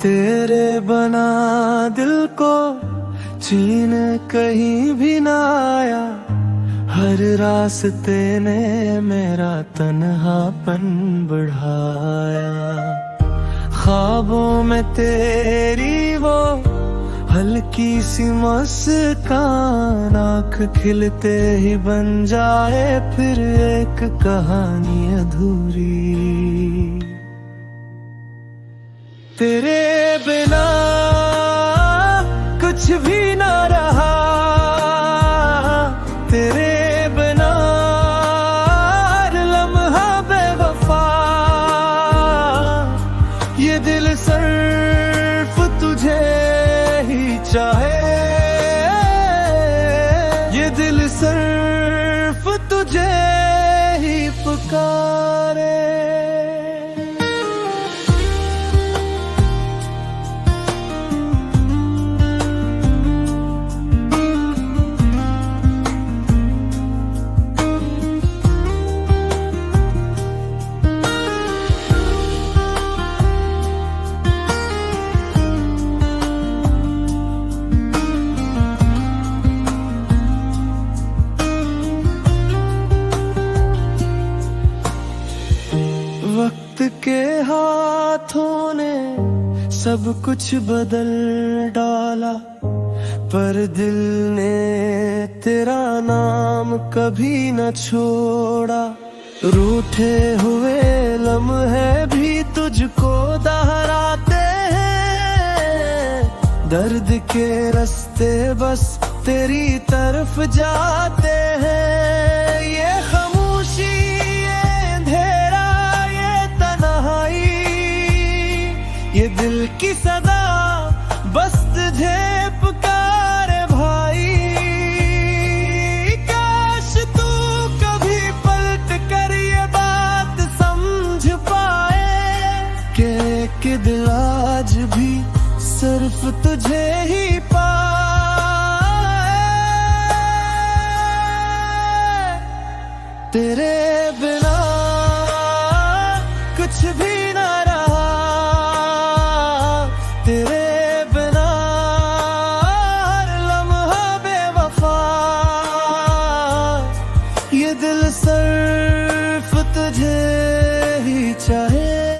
तेरे बना दिल को चीन कहीं भी ना आया, हर रास्ते ने मेरा तन्हापन बढ़ाया। ख्वाबों में तेरी वो हल्की सी मुस्कान, आँख खिलते ही बन जाए फिर एक कहानी अधूरी। तेरे बिना कुछ भी ना रहा, तेरे बिना हर लम्हा बेवफा। ये दिल सिर्फ तुझे ही चाहे, ये दिल सिर्फ तुझे ही पुकारे। वक्त के हाथों ने सब कुछ बदल डाला, पर दिल ने तेरा नाम कभी न छोड़ा। रूठे हुए लम्हे भी तुझको दोहराते हैं, दर्द के रास्ते बस तेरी तरफ जाते हैं। ये खामोशी, ये अंधेरा, ये तन्हाई, ये दिल की सदा बस तुझे पुकारे भाई। काश तू कभी पलट कर ये बात समझ पाए कि दिल आज भी सिर्फ तुझे ही पाए। तेरे बिना